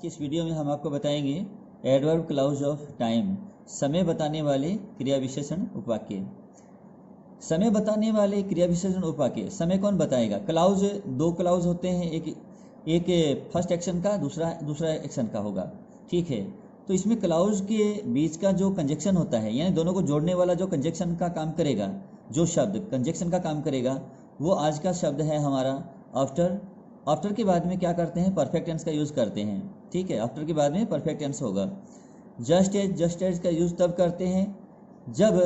इस वीडियो में हम आपको बताएंगे एडवर्ब क्लाउज ऑफ टाइम, समय बताने वाले क्रिया विशेषण उपवाक्य। समय बताने वाले क्रिया विशेषण उपवाक्य समय कौन बताएगा? क्लाउज, दो क्लाउज होते हैं, एक फर्स्ट एक्शन का, दूसरा एक्शन का होगा। ठीक है, तो इसमें क्लाउज के बीच का जो कंजक्शन होता है, यानी दोनों को जोड़ने वाला जो कंजक्शन का काम करेगा, जो शब्द कंजक्शन का काम करेगा, वो आज का शब्द है हमारा आफ्टर। आफ्टर के बाद में क्या करते हैं? परफेक्ट टेंस का यूज़ करते हैं। ठीक है, आफ्टर के बाद में परफेक्ट टेंस होगा। जस्ट एज का यूज़ तब करते हैं जब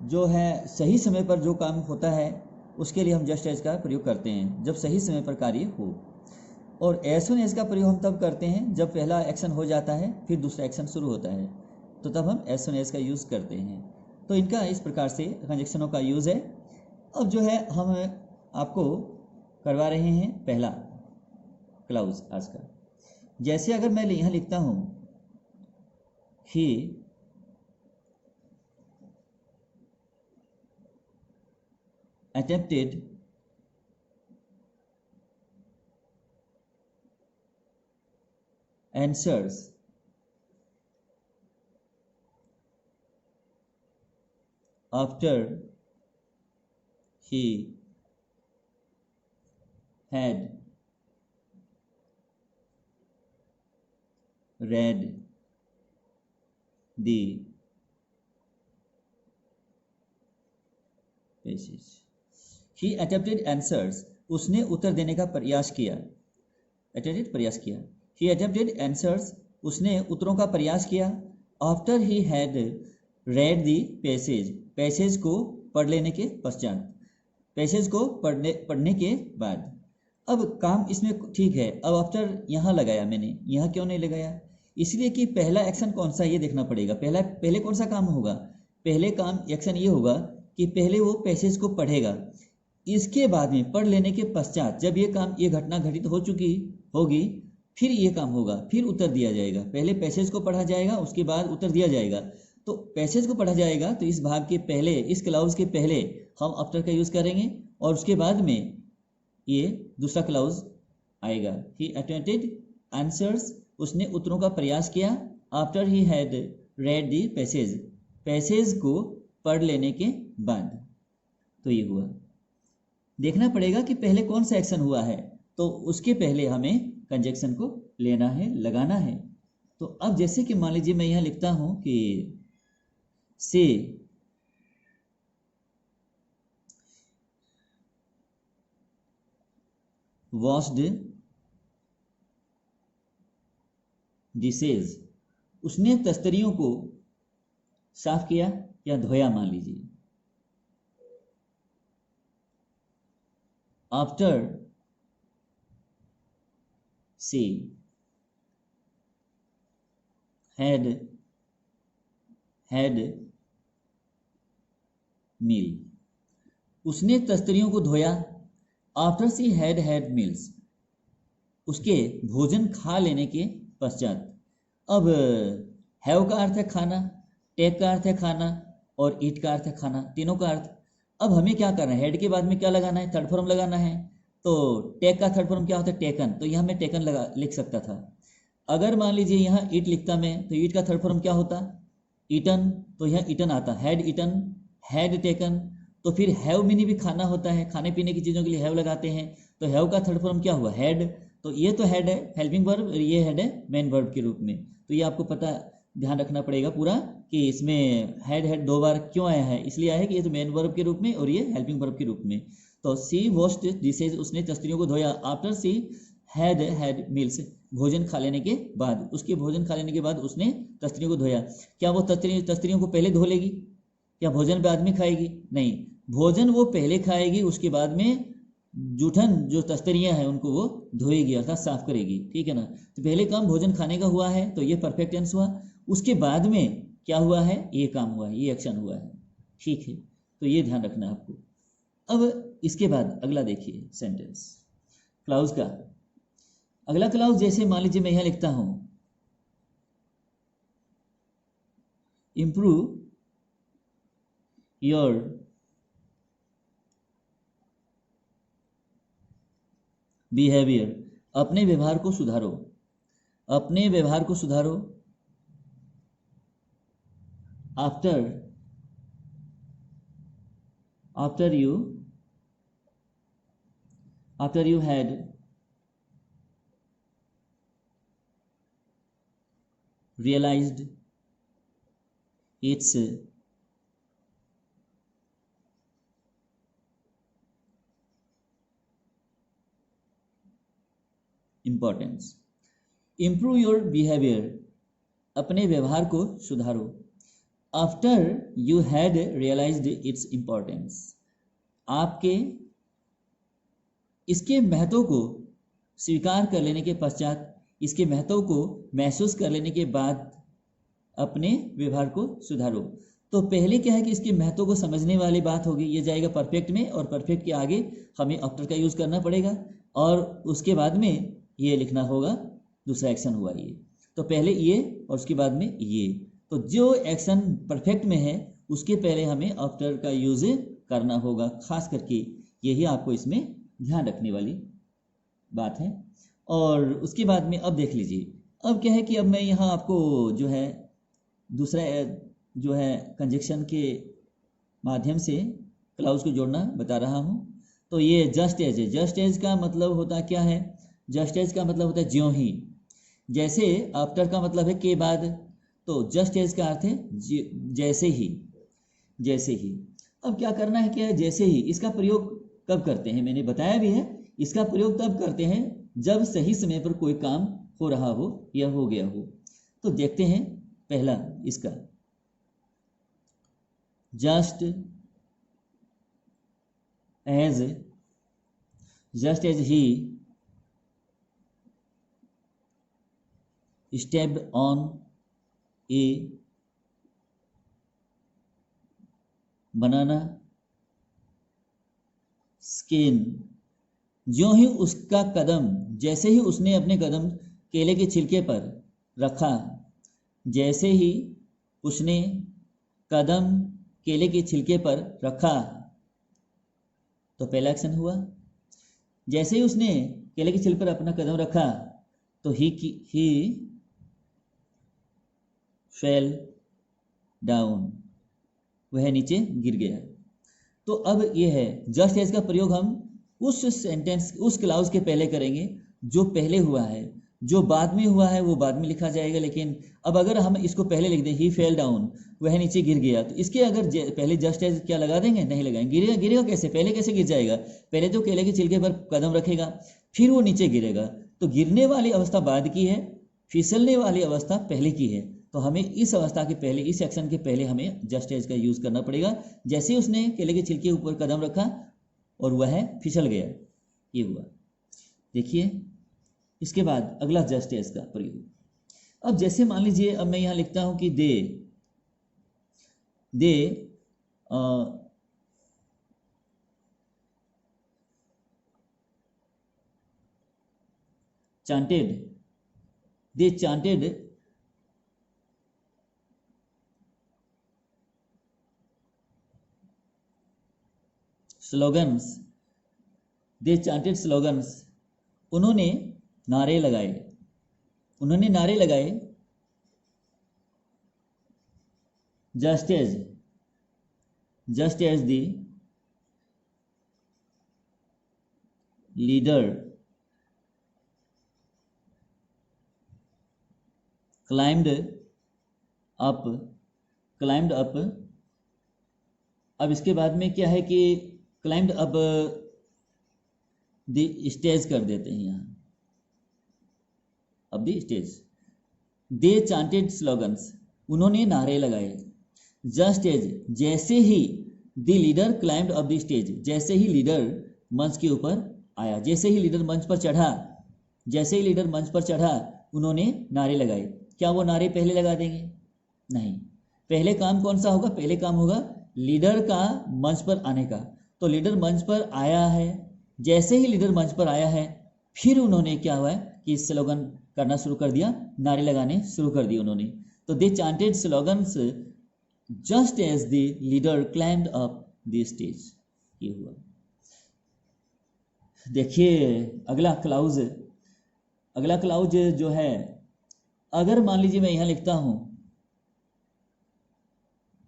जो है सही समय पर जो काम होता है उसके लिए हम जस्ट एज का प्रयोग करते हैं, जब सही समय पर कार्य हो। और एज सून एज का प्रयोग हम तब करते हैं जब पहला एक्शन हो जाता है फिर दूसरा एक्शन शुरू होता है, तो तब हम एज सून एज का यूज़ करते हैं। तो इनका इस प्रकार से कंजक्शनों का यूज़ है। अब जो है हम आपको करवा रहे हैं पहला क्लाउज आज का। जैसे अगर मैं यहाँ लिखता हूँ ही attempted answers after he had read the passage। He attempted answers, उसने उत्तर देने का प्रयास किया। attempted प्रयास किया। He attempted answers, उसने उत्तरों का प्रयास किया। After he had read the passage, passage को पढ़ लेने के पश्चात, पैसेज को पढ़ने के बाद। अब काम इसमें ठीक है। अब आफ्टर यहाँ लगाया मैंने, यहाँ क्यों नहीं लगाया? इसलिए कि पहला एक्शन कौन सा ये देखना पड़ेगा। पहले कौन सा काम होगा? पहले काम एक्शन ये होगा कि पहले वो पैसेज को पढ़ेगा, इसके बाद में पढ़ लेने के पश्चात जब ये घटना घटित हो चुकी होगी फिर ये काम होगा, फिर उत्तर दिया जाएगा। पहले पैसेज को पढ़ा जाएगा, उसके बाद उत्तर दिया जाएगा। तो पैसेज को पढ़ा जाएगा तो इस भाग के पहले, इस क्लाउज के पहले हम आफ्टर का यूज़ करेंगे और उसके बाद में ये दूसरा क्लाउज आएगा। ही अटेम्प्टेड आंसर्स, उसने उत्तरों का प्रयास किया। After he had read the passage, passage को पढ़ लेने के बाद। तो ये हुआ। देखना पड़ेगा कि पहले कौन सा एक्शन हुआ है, तो उसके पहले हमें कंजक्शन को लेना है, लगाना है। तो अब जैसे कि मान लीजिए मैं यहाँ लिखता हूँ कि से वॉश्ड डिशेज, उसने तस्तरियों को साफ किया या धोया मान लीजिए। आफ्टर she had meal, उसने तस्तरियों को धोया। आफ्टर she had meals, उसके भोजन खा लेने के पश्चात। अब हैव का अर्थ है खाना, टेक का अर्थ है खाना और ईट का अर्थ है खाना, तीनों का अर्थ। अब हमें क्या करना है? हेड के बाद में क्या लगाना है? थर्ड फॉर्म लगाना है। तो टेक का थर्ड फॉर्म क्या होता है? टेकन। तो यहाँ मैं टेकन लिख सकता था। अगर मान लीजिए यहाँ ईट लिखता मैं, तो ईट का थर्ड फॉर्म क्या होता? ईटन। तो यहाँ ईटन आता, हैड ईटन, हैड टेकन। तो फिर हैव मीनी भी खाना होता है, खाने पीने की चीज़ों के लिए हैव लगाते हैं। तो हैव का थर्ड फॉर्म क्या हुआ? हैड। तो ये तो हेड है, हेल्पिंग वर्ब, और ये हेड है मेन वर्ब के रूप में। तो ये आपको पता, ध्यान रखना पड़ेगा पूरा कि इसमें हैड दो बार क्यों आया है। इसलिए आया है कि ये तो मेन वर्ब के रूप में और ये हेल्पिंग वर्ब के रूप में। तो सी वॉश्ड डिशेज, उसने तस्तरियों को धोया। आफ्टर सी हैड मील्स, भोजन खा लेने के बाद, उसके भोजन खा लेने के बाद उसने तस्तरियों को धोया। क्या वो तस्तरियों को पहले धो लेगी? क्या भोजन बाद में खाएगी? नहीं, भोजन वो पहले खाएगी, उसके बाद में जूठन जो तस्तरियां हैं उनको वो धोएगी, अर्थात साफ करेगी। ठीक है ना? तो पहले काम भोजन खाने का हुआ है, तो ये परफेक्ट टेंस हुआ। उसके बाद में क्या हुआ है? ये काम हुआ है, ये एक्शन हुआ है। ठीक है, तो ये ध्यान रखना है आपको। अब इसके बाद अगला देखिए सेंटेंस क्लाउज का। अगला क्लाउज जैसे मान लीजिए मैं यहाँ लिखता हूं इम्प्रूव योर बिहेवियर, अपने व्यवहार को सुधारो। अपने व्यवहार को सुधारो। After you had realized its importance. Improve your behavior. अपने व्यवहार को सुधारो। After you had realized its importance. आपके इसके महत्व को स्वीकार कर लेने के पश्चात, इसके महत्व को महसूस कर लेने के बाद अपने व्यवहार को सुधारो। तो पहले क्या है कि इसके महत्व को समझने वाली बात होगी, ये जाएगा परफेक्ट में, और परफेक्ट के आगे हमें आफ्टर का यूज़ करना पड़ेगा, और उसके बाद में ये लिखना होगा, दूसरा एक्शन हुआ ये। तो पहले ये और उसके बाद में ये। तो जो एक्शन परफेक्ट में है उसके पहले हमें आफ्टर का यूज़ करना होगा, खास करके यही आपको इसमें ध्यान रखने वाली बात है। और उसके बाद में अब देख लीजिए, अब क्या है कि अब मैं यहाँ आपको जो है दूसरा जो है कंजक्शन के माध्यम से क्लाउज को जोड़ना बता रहा हूँ। तो ये जस्ट एज है। जस्ट एज का मतलब होता क्या है? जस्ट एज का मतलब होता है ज्यों ही। जैसे आफ्टर का मतलब है के बाद, तो जस्ट एज का अर्थ है जैसे ही। जैसे ही। अब क्या करना है, क्या है जैसे ही। इसका प्रयोग कब करते हैं मैंने बताया भी है। इसका प्रयोग तब करते हैं जब सही समय पर कोई काम हो रहा हो या हो गया हो। तो देखते हैं पहला इसका, just as he stepped on a banana skin. ज्यों ही उसका कदम, जैसे ही उसने अपने कदम केले के छिलके पर रखा, जैसे ही उसने कदम केले के छिलके पर रखा, तो पहला एक्शन हुआ। जैसे ही उसने केले के छिलके पर अपना कदम रखा तो ही फेल डाउन, वह नीचे गिर गया। तो अब ये है जस्ट एज का प्रयोग हम उस सेंटेंस, उस क्लाउज के पहले करेंगे जो पहले हुआ है। जो बाद में हुआ है वो बाद में लिखा जाएगा। लेकिन अब अगर हम इसको पहले लिख दें, ही फेल डाउन, वह नीचे गिर गया, तो इसके अगर पहले जस्ट एज क्या लगा देंगे? नहीं लगाएंगे। गिरेगा, गिरेगा कैसे? पहले कैसे गिर जाएगा? पहले तो केले के छिलके पर कदम रखेगा, फिर वो नीचे गिरेगा। तो गिरने वाली अवस्था बाद की है, फिसलने वाली अवस्था पहले की है। तो हमें इस अवस्था के पहले, इस एक्शन के पहले हमें जस्ट एज का यूज़ करना पड़ेगा। जैसे ही उसने केले के छिलके ऊपर कदम रखा और वह फिसल गया, ये हुआ। देखिए इसके बाद अगला जस्ट एज का प्रयोग। अब जैसे मान लीजिए, अब मैं यहाँ लिखता हूँ कि दे chanted slogans, उन्होंने नारे लगाए, just as the leader climbed up। अब इसके बाद में क्या है कि climbed up द स्टेज कर देते हैं यहाँ, अब the stage. They chanted slogans, उन्होंने नारे लगाए। जस्ट एज, जैसे ही the leader climbed up the stage, जैसे ही लीडर मंच के ऊपर आया, जैसे ही लीडर मंच पर चढ़ा, उन्होंने नारे लगाए। क्या वो नारे पहले लगा देंगे? नहीं। पहले काम कौन सा होगा? पहले काम होगा लीडर का मंच पर आने का। तो लीडर मंच पर आया है, जैसे ही लीडर मंच पर आया है, फिर उन्होंने क्या हुआ है कि स्लोगन करना शुरू कर दिया, नारे लगाने शुरू कर दिए उन्होंने। तो they chanted slogans just as the leader climbed up the stage, ये हुआ। देखिए अगला क्लाउज जो है अगर मान लीजिए मैं यहां लिखता हूं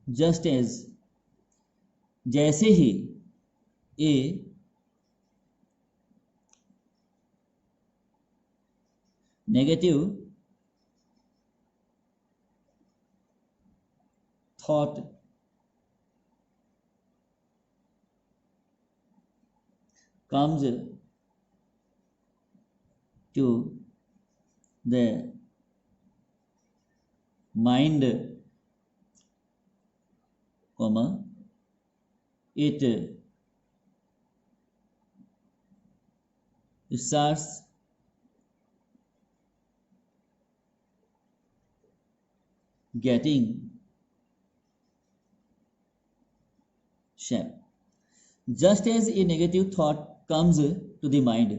जस्ट एज, जैसे ही a negative thought comes to the mind, comma, it starts getting shape. Just as a negative thought comes to the mind,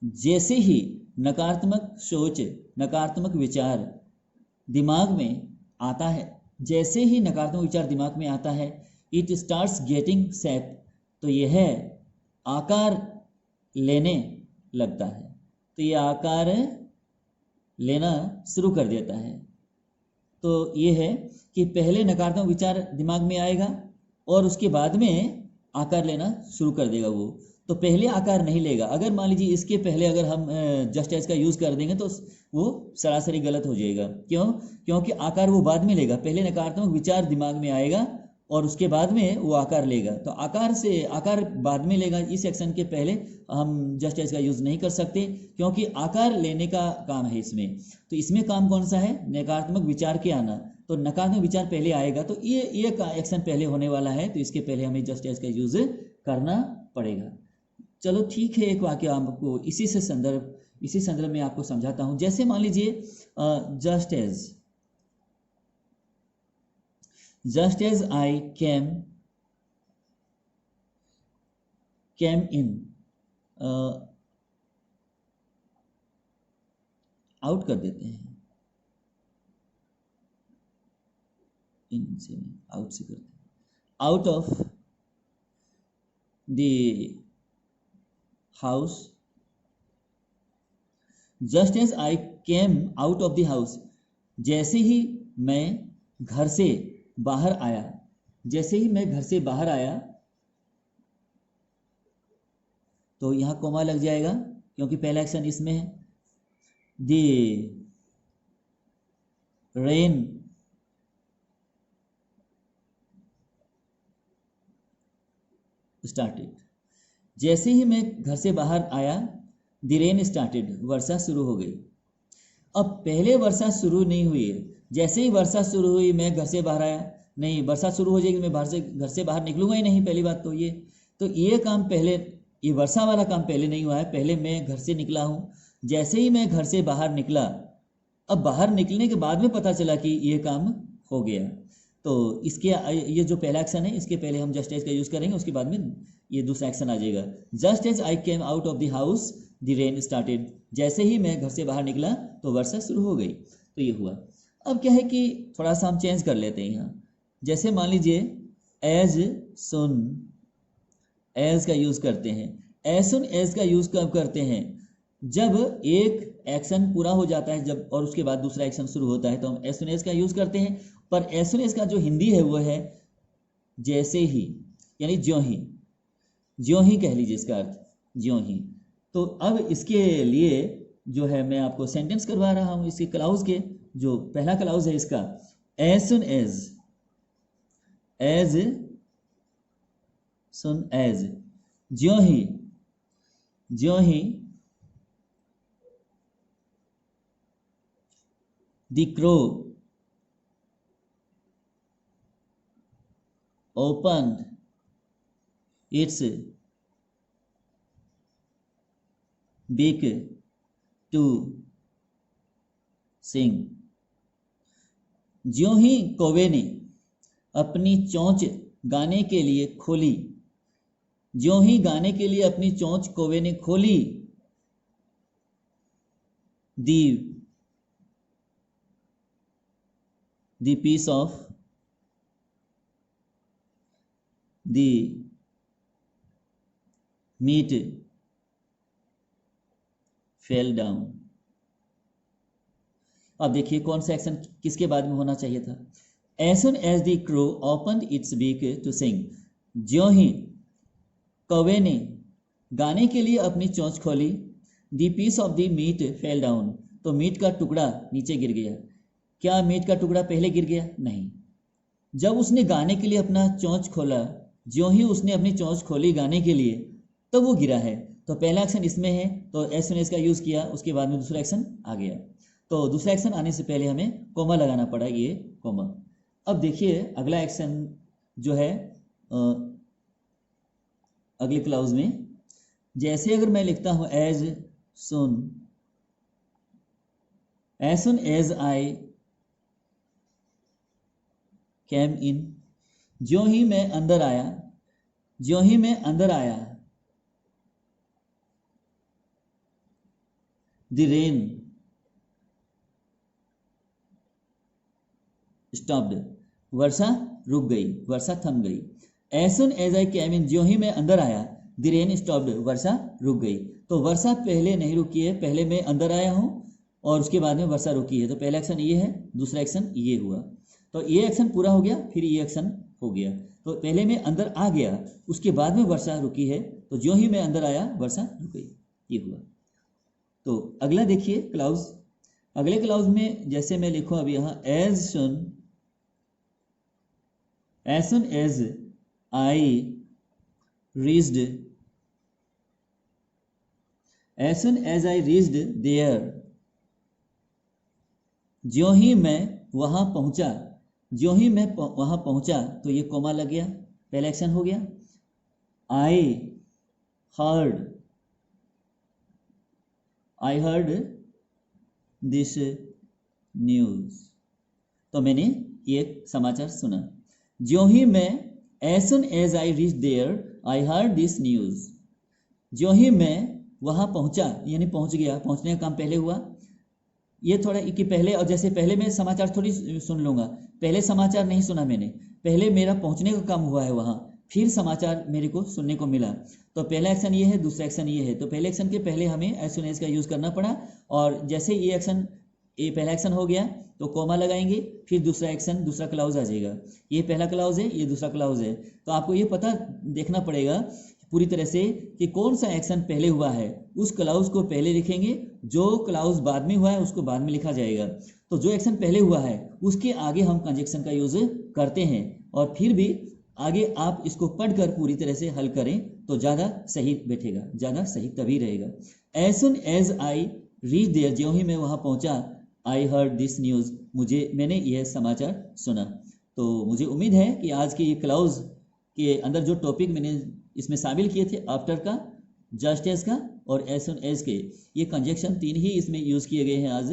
जैसे ही नकारात्मक सोच, नकारात्मक विचार दिमाग में आता है, जैसे ही नकारात्मक विचार दिमाग में आता है, इट स्टार्ट्स गेटिंग शेप, तो यह आकार लेने लगता है, तो यह आकार लेना शुरू कर देता है। तो ये है कि पहले नकारात्मक विचार दिमाग में आएगा और उसके बाद में आकार लेना शुरू कर देगा वो। तो पहले आकार नहीं लेगा। अगर मान लीजिए इसके पहले अगर हम जस्ट एज का यूज़ कर देंगे तो वो सरासरी गलत हो जाएगा। क्यों? क्योंकि आकार वो बाद में लेगा। पहले नकारात्मक विचार दिमाग में आएगा और उसके बाद में वो आकार लेगा। तो आकार बाद में लेगा। इस एक्शन के पहले हम जस्ट एज का यूज़ नहीं कर सकते क्योंकि आकार लेने का काम है इसमें। तो इसमें काम कौन सा है? नकारात्मक विचार के आना। तो नकारात्मक विचार पहले आएगा, तो ये एक्शन पहले होने वाला है, तो इसके पहले हमें जस्ट एज का यूज़ करना पड़ेगा। चलो ठीक है, एक वाक्य आपको इसी संदर्भ में आपको समझाता हूँ। जैसे मान लीजिए just as I came in, out कर देते हैं, इन से नहीं, आउट से करते हैं, out of the house, just as I came out of the house, जैसे ही मैं घर से बाहर आया, जैसे ही मैं घर से बाहर आया, तो यहां कोमा लग जाएगा क्योंकि पहला एक्शन इसमें है। द रेन स्टार्टेड, जैसे ही मैं घर से बाहर आया, द रेन स्टार्टेड, वर्षा शुरू हो गई। अब पहले वर्षा शुरू नहीं हुई है, जैसे ही वर्षा शुरू हुई मैं घर से बाहर आया, नहीं, वर्षा शुरू हो जाएगी, मैं घर से बाहर निकलूंगा ही नहीं। पहली बात तो ये काम पहले, ये वर्षा वाला काम पहले नहीं हुआ है, पहले मैं घर से निकला हूँ। जैसे ही मैं घर से बाहर निकला, अब बाहर निकलने के बाद में पता चला कि ये काम हो गया। तो इसके ये जो पहला एक्शन है, इसके पहले हम जस्ट एज का यूज़ करेंगे, उसके बाद में ये दूसरा एक्शन आ जाएगा। Just as I came out of the house the rain started, जैसे ही मैं घर से बाहर निकला तो वर्षा शुरू हो गई। तो ये हुआ। अब क्या है कि थोड़ा सा हम चेंज कर लेते हैं यहाँ। जैसे मान लीजिए एज सुन एज का यूज़ करते हैं। एज सुन एज का यूज़ कब करते हैं? जब एक एक्शन पूरा हो जाता है, जब और उसके बाद दूसरा एक्शन शुरू होता है, तो हम एज सुन एज का यूज़ करते हैं। पर एज सुन एज का जो हिंदी है वो है जैसे ही, यानी ज्यों ही कह लीजिए इसका अर्थ, ज्यों ही। तो अब इसके लिए जो है मैं आपको सेंटेंस करवा रहा हूँ। इसके क्लाउज के जो पहला क्लाउज है इसका, एज सुन एज, ज्यों ही the crow opened its beak to sing, ज्यों ही कौवे ने अपनी चोंच गाने के लिए खोली, ज्यों ही गाने के लिए अपनी चोंच कौवे ने खोली, the piece of the meat fell down। अब देखिए कौन सा एक्शन किसके बाद में होना चाहिए था। As soon as the crow open its beak to sing, ज्यों ही कौवे ने गाने के लिए अपनी चोंच खोली, the piece of the meat fell down, तो मीट का टुकड़ा नीचे गिर गया। क्या मीट का टुकड़ा पहले गिर गया? नहीं। जब उसने गाने के लिए अपना चोंच खोला, ज्यों ही उसने अपनी चोंच खोली गाने के लिए, तो वो गिरा है। तो पहला एक्शन इसमें है, तो एज सुन एज का यूज किया, उसके बाद में दूसरा एक्शन आ गया। तो दूसरा एक्शन आने से पहले हमें कोमा लगाना पड़ा, ये कोमा। अब देखिए अगला एक्शन जो है अगले क्लाउज में, जैसे अगर मैं लिखता हूं as soon as I came in, ज्यों ही मैं अंदर आया, ज्यों ही मैं अंदर आया, द रेन स्टॉप्ड, वर्षा रुक गई, वर्षा थम गई। As soon as I came in, ज्यों ही मैं अंदर आया, द रेन स्टॉप्ड, वर्षा रुक गई। तो वर्षा पहले नहीं रुकी है, पहले मैं अंदर आया हूं और उसके बाद में वर्षा रुकी है। तो पहला एक्शन ये है, दूसरा एक्शन ये हुआ। तो ये एक्शन पूरा हो गया, फिर ये एक्शन हो गया। तो पहले मैं अंदर आ गया, उसके बाद में वर्षा रुकी है, तो ज्यों ही मैं अंदर आया वर्षा रुक गई, ये हुआ। तो अगला देखिए क्लाउज, अगले क्लाउज में जैसे मैं लिखूं अब यहाँ as soon as I reached, as soon as I reached there, ज्यों ही मैं वहां पहुंचा, ज्यों ही मैं वहां पहुंचा, तो ये कोमा लग गया, पहला एक्शन हो गया। आई हर्ड दिस न्यूज, तो मैंने ये समाचार सुना। ज्यों ही मैं as soon as I reach there I heard this news, ज्यों ही मैं वहां पहुंचा, यानी पहुंच गया, पहुंचने का काम पहले हुआ। ये थोड़ा कि पहले, और जैसे पहले मैं समाचार थोड़ी सुन लूंगा, पहले समाचार नहीं सुना मैंने, पहले मेरा पहुंचने का काम हुआ है वहां, फिर समाचार मेरे को सुनने को मिला। तो पहला एक्शन ये है, दूसरा एक्शन ये है। तो पहले एक्शन के पहले हमें एज सुन एज का यूज करना पड़ा, और जैसे ये एक्शन, ये पहला एक्शन हो गया तो कोमा लगाएंगे, फिर दूसरा एक्शन, दूसरा क्लाउज आ जाएगा। ये पहला क्लाउज है, ये दूसरा क्लाउज है। तो आपको ये पता देखना पड़ेगा पूरी तरह से कि कौन सा एक्शन पहले हुआ है, उस क्लाउज को पहले लिखेंगे, जो क्लाउज बाद में हुआ है उसको बाद में लिखा जाएगा। तो जो एक्शन पहले हुआ है उसके आगे हम कंजक्शन का यूज करते हैं, और फिर भी आगे आप इसको पढ़कर पूरी तरह से हल करें तो ज़्यादा सही बैठेगा, ज़्यादा सही तभी रहेगा। As soon as I reach there, ज्यों ही मैं वहाँ पहुँचा, आई हर्ड दिस न्यूज़, मैंने यह समाचार सुना। तो मुझे उम्मीद है कि आज के ये क्लाउज के अंदर जो टॉपिक मैंने इसमें शामिल किए थे, आफ्टर का, जस्ट एज का और एज सुन एज के, ये कंजक्शन 3 ही इसमें यूज़ किए गए हैं आज।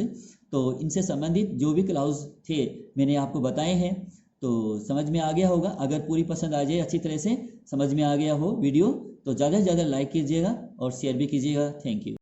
तो इनसे संबंधित जो भी क्लाउज थे मैंने आपको बताए हैं, तो समझ में आ गया होगा। अगर पूरी पसंद आ जाए, अच्छी तरह से समझ में आ गया हो वीडियो, तो ज़्यादा से ज़्यादा लाइक कीजिएगा और शेयर भी कीजिएगा। Thank you.